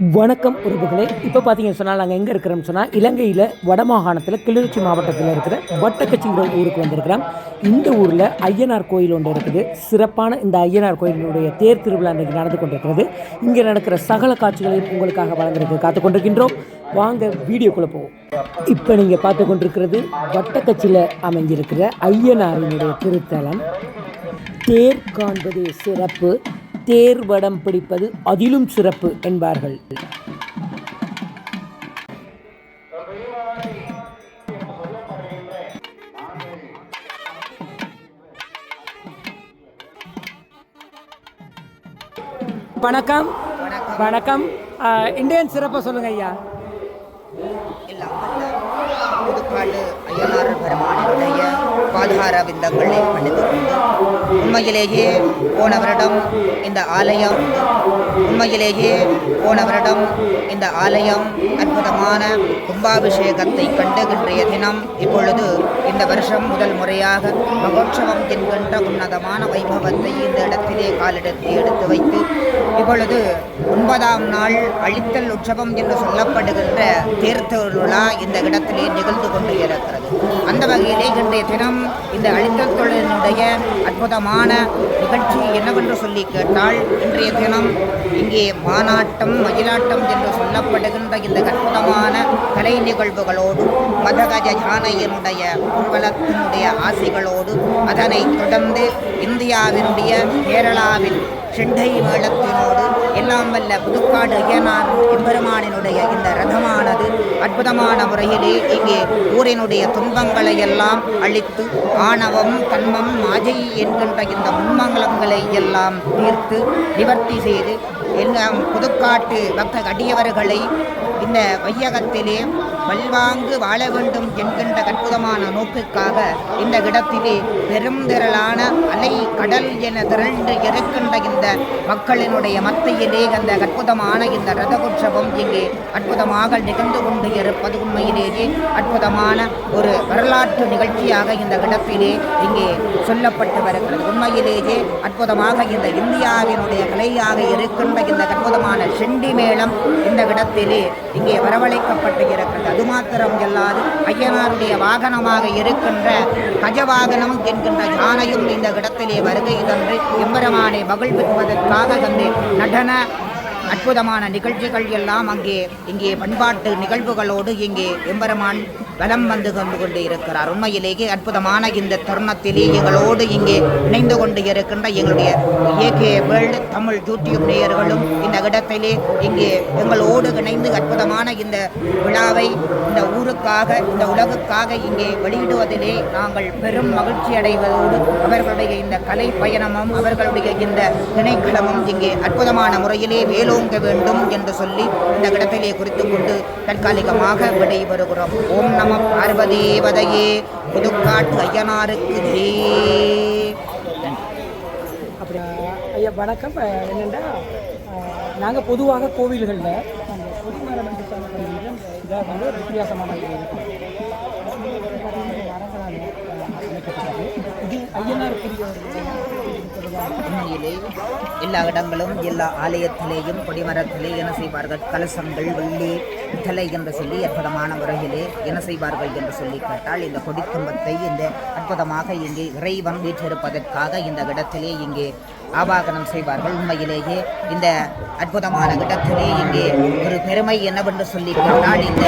வணக்கம் உறவுகளே. இப்போ பார்த்தீங்கன்னு சொன்னால் நாங்கள் எங்கே இருக்கிறோம்னு சொன்னால் இலங்கையில் வடமாகாணத்தில் கிளிநொச்சி மாவட்டத்தில் இருக்கிற வட்டக்கச்சிங்கிற ஊருக்கு வந்திருக்கிறோம். இந்த ஊரில் ஐயனார் கோயில் ஒன்று இருக்குது. சிறப்பான இந்த ஐயனார் கோயிலினுடைய தேர் திருவிழா இன்றைக்கு நடந்து கொண்டிருக்கிறது. இங்கே நடக்கிற சகல காட்சிகளையும் உங்களுக்காக வழங்குறதுக்கு காத்து கொண்டிருக்கின்றோம். வாங்க வீடியோக்குள்ளே போவோம். இப்போ நீங்கள் பார்த்து கொண்டிருக்கிறது வட்டக்கச்சியில் அமைஞ்சிருக்கிற ஐயனாரினுடைய திருத்தலம். தேர் காண்பது சிறப்பு, தேர் வடம் பிடிப்பது அதிலும் சிறப்பு என்பார்கள். வணக்கம் வணக்கம். இந்தியன் சிறப்பாக சொல்லுங்க ஐயா. புதுக்காடு ஐயனார் பெருமானுடைய பாதுகார விந்தங்களை பணிந்து கொண்டு உண்மையிலேயே போன வருடம் இந்த ஆலயம் அற்புதமான கும்பாபிஷேகத்தை கண்டு இன்றைய தினம் இப்பொழுது இந்த வருஷம் முதல் முறையாக மகோற்சவம் என்கின்ற உன்னதமான வைபவத்தை இந்த இடத்திலே எடுத்து வைத்து இப்பொழுது 9ஆம் நாள் அழித்தல் உற்சவம் என்று சொல்லப்படுகின்ற தேர் திருவிழா இந்த இடத்திலே நிகழ்ந்து கொண்டு இருக்கிறது. அந்த வகையிலே இன்றைய தினம் இந்த அழித்தல் தொழிலினுடைய அற்புதமான நிகழ்ச்சி என்னவென்று சொல்லி கேட்டால், இன்றைய தினம் இங்கே மானாட்டம் மயிலாட்டம் என்று சொல்லப்படுகின்ற இந்த அற்புதமான கலை நிகழ்வுகளோடு மதகஜ யானையினுடைய ஊர்வலத்தினுடைய ஆசைகளோடு அதனை தொடர்ந்து இந்தியாவினுடைய கேரளாவில் செண்டை மேளத்தினோடு எல்லாம் வல்ல புதுக்காடு ஐயனார் எம்பெருமானினுடைய இந்த ரதமானது அற்புதமான முறையிலே இங்கே ஊரினுடைய துன்பங்களை எல்லாம் அழித்து ஆணவம் கண்மம் மாஜை என்கின்ற இந்த முன்மங்கலங்களை எல்லாம் தீர்த்து நிவர்த்தி செய்து எல்லாம் புதுக்காட்டு பக்த அடியவர்களை இந்த வையகத்திலே வல்வாங்கு வாழ வேண்டும் என்கின்ற அற்புதமான நோக்குக்காக இந்த இடத்திலே பெரும் திரளான அலை கடல் என திரண்டு இருக்கின்ற இந்த மக்களினுடைய மத்தியிலே அந்த அற்புதமான இந்த ரத உற்சவம் இங்கே அற்புதமாக நிகழ்ந்து கொண்டு இருப்பது உண்மையிலேயே அற்புதமான ஒரு வரலாற்று நிகழ்ச்சியாக இந்த இடத்திலே இங்கே சொல்லப்பட்டு வருகிறது. உண்மையிலேயே அற்புதமாக இந்த இந்தியாவினுடைய கலையாக இருக்கின்ற இந்த அற்புதமான செண்டி மேளம் இந்த இடத்திலே இங்கே வரவழைக்கப்பட்டு இருக்கிறது. அது மாத்திரம் இல்லாது ஐயனாருடைய வாகனமாக இருக்கின்ற கஜவாகனம் என்கின்ற யானையும் இந்த இடத்திலே வருகை தந்து எம்பெருமானை மகிழ்விப்பதற்காக தந்து நடன அற்புதமான நிகழ்ச்சிகள் எல்லாம் இங்கே பண்பாட்டு நிகழ்வுகளோடு இங்கே எம்பெருமான் வலம் வந்து கொண்டு இருக்கிறார். உண்மையிலேயே அற்புதமான இந்த தருணத்திலே எங்களோடு இங்கே இணைந்து கொண்டு இருக்கின்ற எங்களுடைய ஏகே வேர்ல்டு தமிழ் யூடியூப் நேயர்களும் இந்த இடத்திலே இங்கே எங்களோடு இணைந்து அற்புதமான இந்த விழாவை இந்த ஊருக்காக இந்த உலகுக்காக இங்கே வெளியிடுவதிலே நாங்கள் பெரும் மகிழ்ச்சி அடைவதோடு அவர்களுடைய இந்த கலை பயணமும் அவர்களுடைய இந்த திணைக்களமும் இங்கே அற்புதமான முறையிலே வேலோங்க வேண்டும் என்று சொல்லி இந்த இடத்திலே குறித்து கொண்டு தற்காலிகமாக விடைபெறுகிறோம். ஓம் நம பார்வதேவதையே புதுக்காட்டு ஐயனாருக்கு அப்படி ஐயா வணக்கம். என்னென்னா நாங்கள் பொதுவாக கோவில்களில் அந்த கொடிமரம் என்று சொல்லப்படுகிற இதாக வந்து ஒரு வித்தியாசமான மரங்களால் அமைக்கப்பட்டது. இது ஐயனாருக்குரிய உண்மையிலே எல்லா இடங்களும் எல்லா ஆலயத்திலேயும் கொடிமரத்திலே என்ன செய்வார்கள், கலசங்கள் வெள்ளி தலை என்று சொல்லி அற்புதமான முறையிலே என்ன செய்வார்கள் என்று சொல்லி கேட்டால், இந்த கொடிக்கம்பத்தை இந்த அற்புதமாக இங்கே இறைவன் வீற்றிருப்பதற்காக இந்த இடத்திலே இங்கே ஆவாகனம் செய்வார்கள். உண்மையிலேயே இந்த அற்புதமான இடத்திலே இங்கே ஒரு பெருமை என்னவென்று சொல்லி கேட்டால், இந்த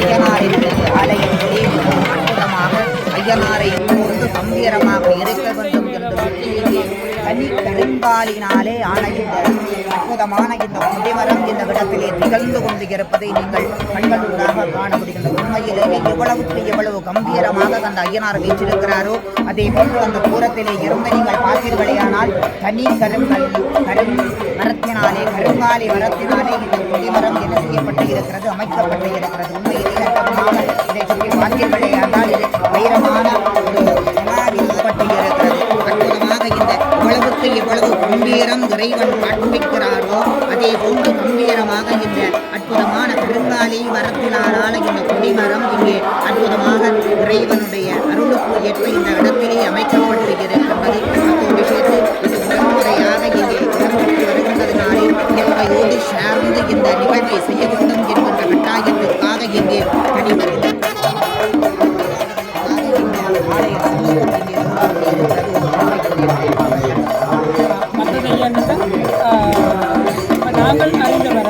ஐயனாரினுடைய ஆலயத்திலே அற்புதமாக ஐயனாரை கொண்டு கம்பீரமாக இருக்க வேண்டும் என்று சொல்லி இங்கே தனி கருங்காலினாலே ஆன இந்த அற்புதமான இந்த கொடிமரம் இந்த இடத்திலே திகழ்ந்து கொண்டு இருப்பதை நீங்கள் கண்களூடாக காண முடிகின்ற. உண்மையிலேயே எவ்வளவுக்கு எவ்வளவு கம்பீரமாக அந்த ஐயனார் வீற்றிருக்கிறாரோ அதே போன்று அந்த தூரத்திலே இருந்து நீங்கள் பார்த்தீர்களேயானால் தனி மரத்தினாலே கருங்காலி மரத்தினாலே இந்த கொடிமரம் என்ன செய்யப்பட்டு இருக்கிறது, அமைக்கப்பட்டு இருக்கிறது. உண்மையிலேயே அற்புதமாக இதை சுற்றி பார்த்தீர்களேயானால் இது வைரமான ஒரு ஏற்பட்டு இருக்கிறது. அற்புதமாக இந்த உலகுக்கு எவ்வளவு கம்பீரம் இறைவன் காண்பிக்கிறாரோ அதே போன்று கம்பீரமாக இந்த அற்புதமான கருங்காலி மரத்தினாலான இந்த கொடிமரம் இங்கே அற்புதமாக இறைவனுடைய அருளுக்கு ஏற்ப இந்த இடத்திலே அமைக்கப்பட்டு இருக்கின்றது. அதோடு சேர்த்து இது முதன்முறையாக இங்கே இடம்பெற்று வருகின்றதினாலே இயற்கையோடு சேர்ந்து இந்த நிகழ்வை செய்ய வேண்டும் என்கின்ற கட்டாயத்திற்காக இங்கே தனிப்பட்ட மற்றது என்னன்னா நாங்கள் அறிந்த வர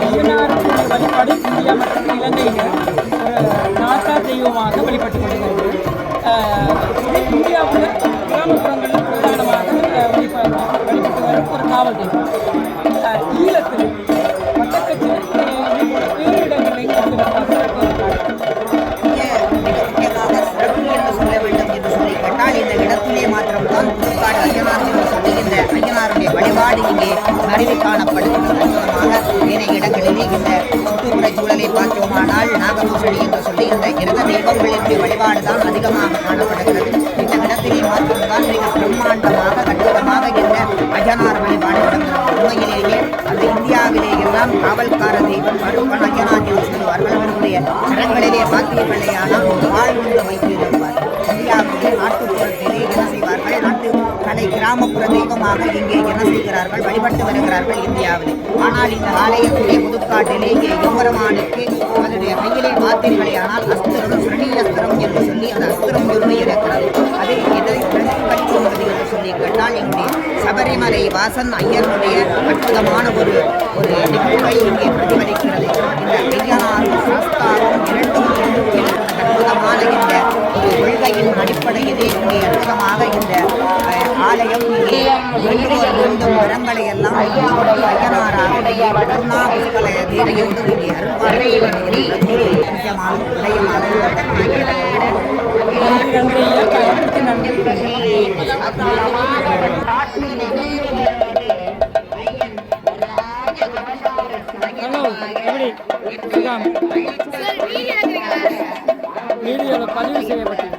ஐயனார் வழிபாடு இந்தியா மற்றும் இலங்கையில் ஒரு நாட்டா தெய்வமாக வழிபட்டு கொண்டிருக்கிறது. இது இந்தியாவில் கிராமப்புறங்களில் பிரதானமாக வழிபட்டு வரும் ஒரு காவல் தெய்வம். ஈழத்தில் வட்டக்கச்சி வேறு இடங்களை சொல்ல வேண்டும் என்று சொல்லி கேட்டால் இந்த இடத்திலே மாத்திரம்தான் புதுக்காடு ஐயனார் என்று சொல்லி இந்த ஐயனாருடைய வழிபாடு இங்கே அறிவி காணப்படுகிறது. ஏனைய இடங்களிலே இந்த சுற்றுப்புற சூழலை பார்த்தோமானால் நாகபூஷணி என்று சொல்லி இந்த கிரக தெய்வங்களினுடைய வழிபாடுதான் அதிகமாக காணப்படுகிறது. இந்த இடத்திலே மாத்திரம்தான் மிக பிரம்மாண்டமாக கட்டிடமாக இந்த ஐயனார் வழிபாடு நடக்கிறது. உண்மையிலேயே அந்த இந்தியாவிலே எல்லாம் காவல்கார தெய்வம் வருவன் ஐயனார் என்று சொல்லுவார்கள். அவர்களுடைய கரங்களிலே பார்த்தீர்களேயானால் வாழ்ந்து வைத்திருப்பார். இந்தியாவிலே நாட்டுப்புறத்திலே என்ன செய்வார்கள்? நாட்டு கலை கிராமப்புற தெய்வமாக இங்கே என்ன செய்கிறார்கள்? வழிபட்டு வருகிறார்கள் இந்தியாவிலே. ஆனால் இந்த ஆலயத்திலே புதுக்காட்டிலேயே எம்பெருமானுக்கு அதனுடைய கையிலே பார்த்தீர்களே ஆனால் அஸ்திரம் சுரணி அஸ்திரம் என்று சொல்லி அந்த அஸ்திரம் ஒன்று இருக்கிறது. அதை எதை பிரதிபலிக்கின்றது என்று சொல்லி கேட்டால் இங்கே சபரிமலை வாசன் ஐயனுடைய அற்புதமான ஒரு நிகழ்வை இங்கே பிரதிபலிக்கிறது. இந்த ஐயனார் சாஸ்தாவும் இரண்டும் அற்புதமான இந்த ஒரு கொள்கையின் அடிப்படையிலே இங்கே அற்புதமாக இந்த ஆலயம் இங்கே வேண்டும் மரங்களை எல்லாம் ஐயனாராக தேவையோடு இங்கே முக்கியமான விடயமாக வீடியோவில் பதிவு செய்யப்பட்டது.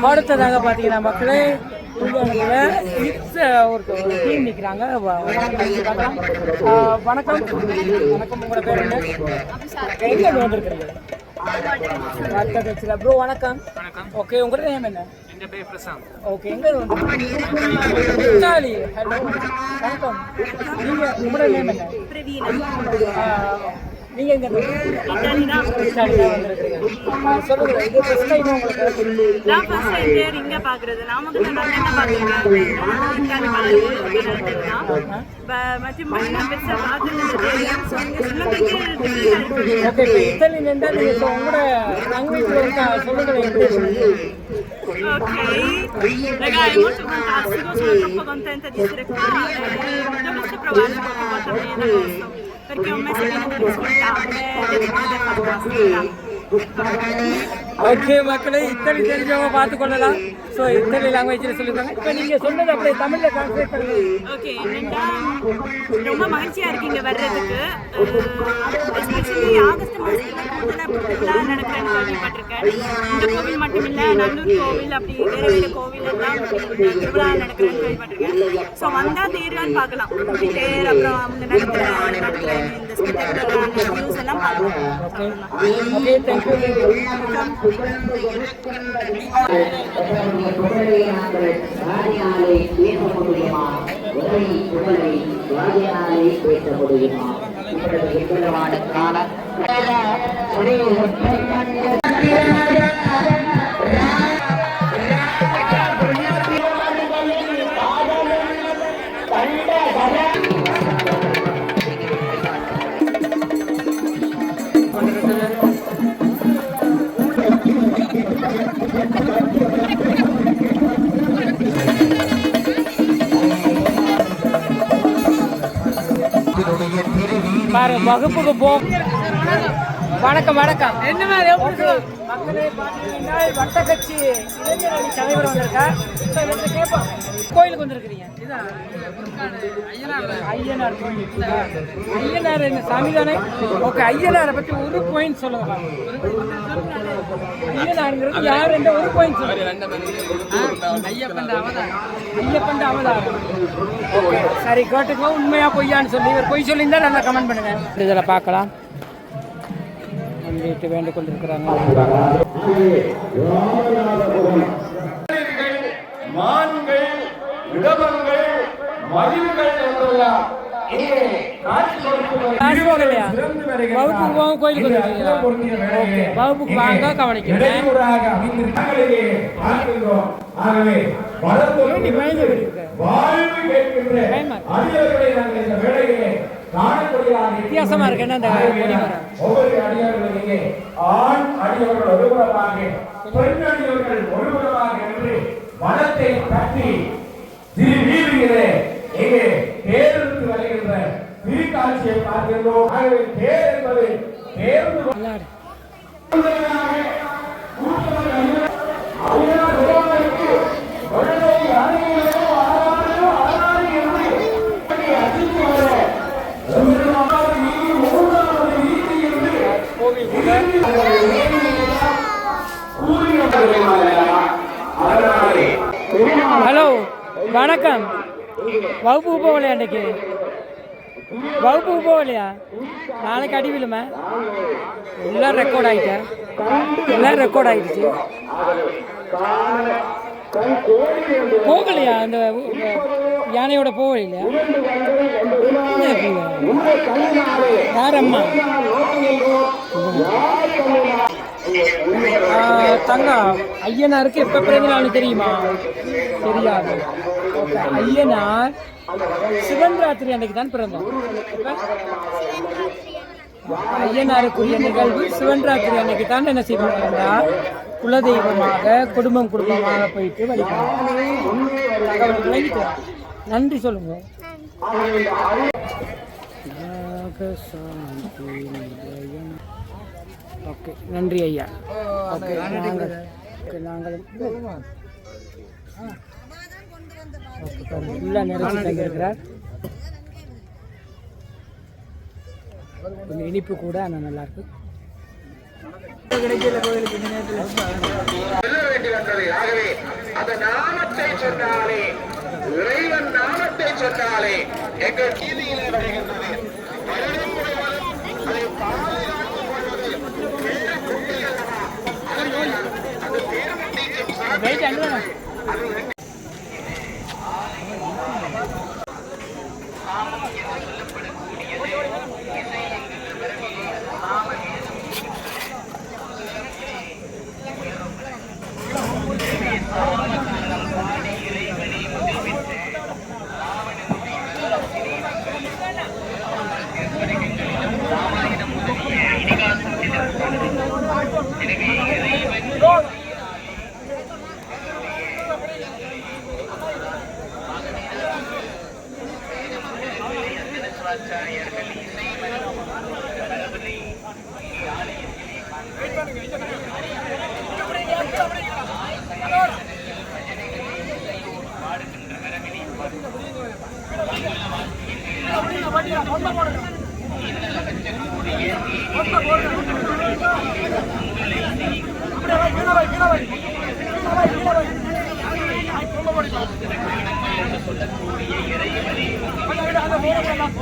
அடுத்ததாக பார்த்தீங்கன்னா மக்களே ஒரு டீம் நிற்கிறாங்க. வணக்கம் வணக்கம், உங்களோட பேர் என்ன? எங்கே வந்துருக்குறீங்க? ப்ரோ வணக்கம். ஓகே, உங்களோட நேம் என்ன? ஓகே, எங்கே வந்து இத்தாலி. ஹலோ வணக்கம், நீங்கள் உங்களோட நேம் என்ன? நீங்கள் எங்கே இத்தாலி தான் வந்துருக்குறீங்க. சொல்லுங்க, இது ஃபர்ஸ்ட் டைம் உங்களுக்கு? நான் ஃபர்ஸ்ட் டைம் பேர் இங்கே பார்க்குறது. நாமக்கு நான் என்ன பார்த்துருக்கேன் இத்தாலி மற்ற நான் பெருசாக ஓகே, இத்தாலி நின்றா நீங்கள் உங்களோட லாங்குவேஜில் இருக்கா? சொல்லுங்கள். Ok, ragazzi, molto fantastico, sono troppo contenta di essere qua e dovreste provarci qualche volta a venire ad agosto, perché è un mese pieno di possibilità ed è fantastica. Okay மக்களே, இத்தனை தெரிஞ்சவங்க பார்த்து கொள்ளலாம். ஸோ இத்தனை லாங்குவேஜில் சொல்லியிருக்காங்க. இப்போ நீங்கள் சொன்னது அப்படியே தமிழில் டிரான்ஸ்லேட் பண்ணுங்க. ஓகே, என்னென்னா ரொம்ப மகிழ்ச்சியாக இருக்கீங்க வர்றதுக்கு. எஸ்பெஷலி ஆகஸ்ட் மாதத்தில் கூடுதலாக நடக்கிறேன்னு கேள்விப்பட்டிருக்கேன். இந்த கோவில் மட்டும் இல்லை, நல்லூர் கோவில் அப்படி வேறு வேறு கோவில் எல்லாம் திருவிழா நடக்கிறேன்னு கேள்விப்பட்டிருக்கேன். ஸோ வந்தால் தேர்வான்னு பார்க்கலாம். இப்படி தேர் அப்புறம் அவங்க நடக்கிற இந்த ஸ்பெக்டர் நியூஸ் எல்லாம் பார்க்கலாம். Okay, thank you. பாரு வகுப்புக்கு போ. வணக்கம் வணக்கம். என்ன மாதிரி மக்களே பார்த்தீங்கன்னா வட்டக்கட்சி இளைஞர் அணி தலைவர் வந்திருக்கா. கேட்போம், கோயிலுக்கு வந்திருக்கிறீங்க. ஐயனார் கோயில். ஐயனார் என்ன சாமி தானே? ஓகே, ஐயனாரை பற்றி ஒரு பாயிண்ட் சொல்லுங்க. ஐயனாருங்கிறது யார் என்ற ஒரு பாயிண்ட் சொல்லுங்க. ஐயப்பன் அவதாரம். ஓகே, சரி, கேட்டுக்கோ. உண்மையா பொய்யான்னு சொல்லி இவர் பொய் சொல்லியிருந்தா நல்லா கமெண்ட் பண்ணுங்க. இதில் பார்க்கலாம். வீட்டு வேண்டிக் கொண்டிருக்கிறாங்க. மான்கள், இடவங்கள், மதிவுகள் ஒன்றுதான் இங்கே காட்சி கொடுத்து போகலையா சிறந்து வகுப்புக்கு போக கோயிலுக்கு வருகிறீர்களா? வகுப்புக்கு வாங்க கவனிக்கிறேன் இடையூறாக அமைந்திருக்கிறார்களே பார்க்கின்றோம். ஆகவே வளர்ந்து வாழ்வு கேட்கின்ற அடியார்களை நாங்கள் இந்த வேளையிலே காணக்கூடியதாக வித்தியாசமா இருக்கு என்ன அந்த கொடிமரம் ஒவ்வொரு அடியார்களும் இங்கே ஆண் அடியவர்கள் ஒருபுறமாக பெண் அடியவர்கள் ஒருபுறமாக என்று வனத்தை பற்றி திருவீதியிலே இங்கே பேருந்து வருகின்ற திருக்காட்சியை பார்க்கின்றோம். ஆகவே தேர் என்பது பேருந்து விளையாடு ஹலோ வணக்கம் வகுப்புக்கு போகலையா அன்றைக்கு வகுப்புக்கு போகலையா நாளைக்கு அடி விழுமா எல்லாம் ரெக்கார்ட் ஆகிட்டேன் எல்லாம் ரெக்கார்ட் ஆகிடுச்சு போகலையா அந்த யானையோட போகலையா யார் அம்மா தங்கா ஐயனாருக்கு எப்போ பிறந்த நாள் தெரியுமா? தெரியாது. ஐயனார் சிவன்ராத்திரி அன்னைக்கு தான் பிறந்தார். ஐயனாருக்குரிய நிகழ்வு சிவன்ராத்திரி அன்னைக்கு தான் என்ன செய்வாங்கன்னா குலதெய்வமாக குடும்பமாக போயிட்டு வழிபடுவாங்க. நன்றி சொல்லுங்க. ஓகே நன்றி ஐயா. ஓகே நாங்களும் ஃபுல்லாக நிறைய இருக்கிறார். கொஞ்சம் இனிப்பு கூட ஆனால் நல்லா இருக்கு. கிடைக்கல கோயிலுக்கு இந்த நேரத்தில் ஆகவே அந்த நாமத்தை சொன்னாலே இறைவன் நாமத்தை சொன்னாலே எங்கள் கீதியிலே வருகின்றது. அதை பாதுகாத்துக் கொள்வது அந்த பேரும்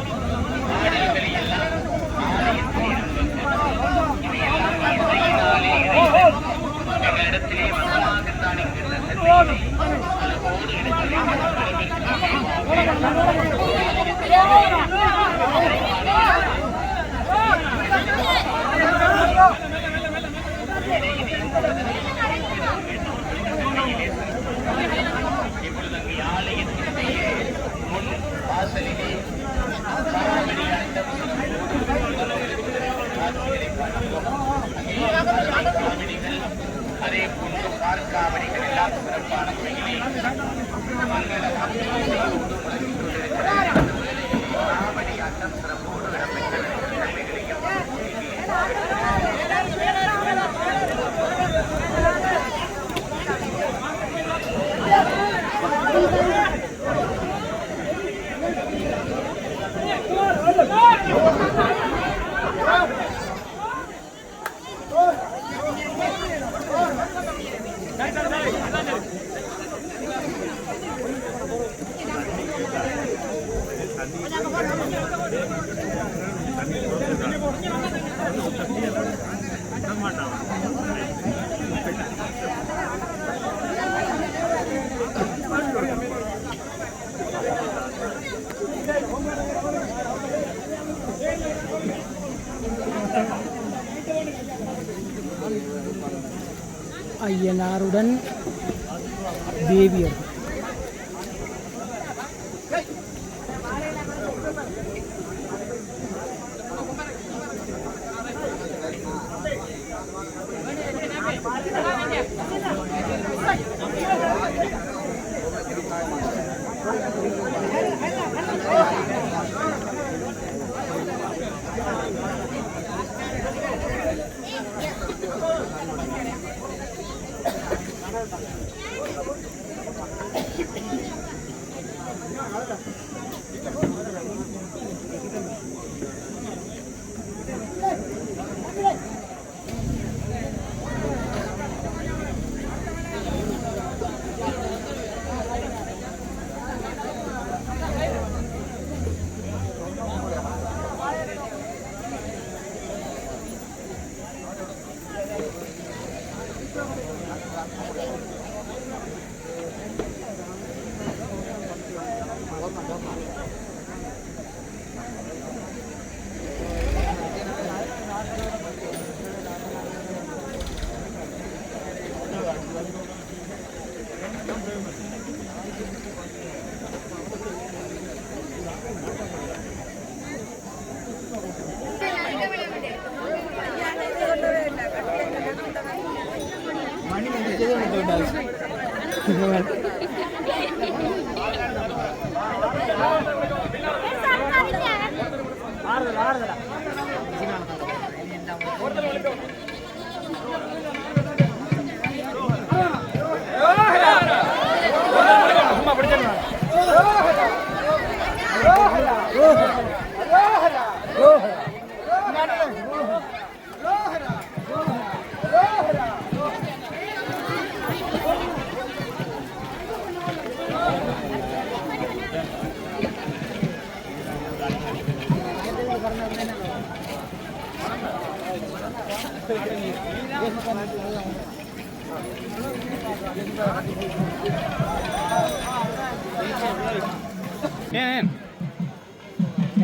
அதே போன்று பார்க்காவடிகள் எல்லாம் சிறப்பான காவடி ஆட்டம் சிறப்போடு ஐயனாருடன் தேவியர்.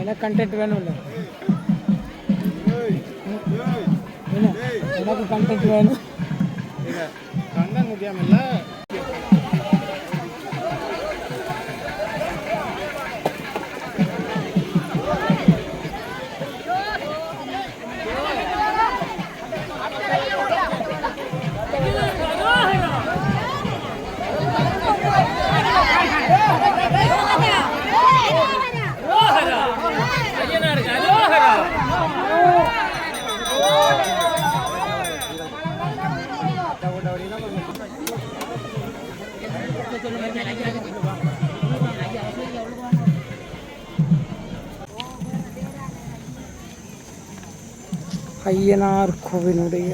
எனக்கு கண்டென்ட் வேணும் இல்லை, எனக்கு கண்டென்ட் வேணும். கண்டென்ட் முக்கியம் இல்லை. ஐயனார் கோவிலுடைய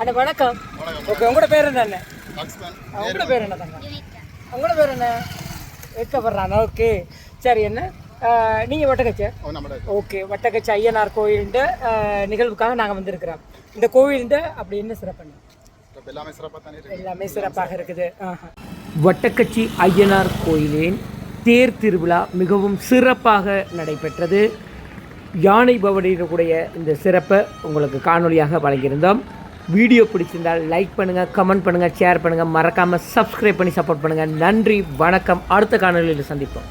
அண்ணா வணக்கம். ஓகே, உங்களோட பேர் என்ன? உங்களோட பேர் என்ன தாங்க? உங்களோட பேர் என்ன? வைக்கப்படுறாங்க. ஓகே, சரி. என்ன நீங்கள் வட்டக்கச்சை? ஓகே, வட்டக்கச்சை ஐயனார் கோயிலுண்ட நிகழ்வுக்காக நாங்கள் வந்திருக்கிறோம். இந்த கோயிலுண்ட அப்படி என்ன சிறப்பு? எல்லாமே சிறப்பாக இருக்குது. வட்டக்கச்சி ஐயனார் கோயிலின் தேர் திருவிழா மிகவும் சிறப்பாக நடைபெற்றது. யானை பவனியினுடைய இந்த சிறப்பை உங்களுக்கு காணொலியாக வழங்கியிருந்தோம். வீடியோ பிடிச்சிருந்தால் லைக் பண்ணுங்கள், கமெண்ட் பண்ணுங்கள், ஷேர் பண்ணுங்கள், மறக்காமல் சப்ஸ்கிரைப் பண்ணி சப்போர்ட் பண்ணுங்கள். நன்றி, வணக்கம். அடுத்த காணொலியில் சந்திப்போம்.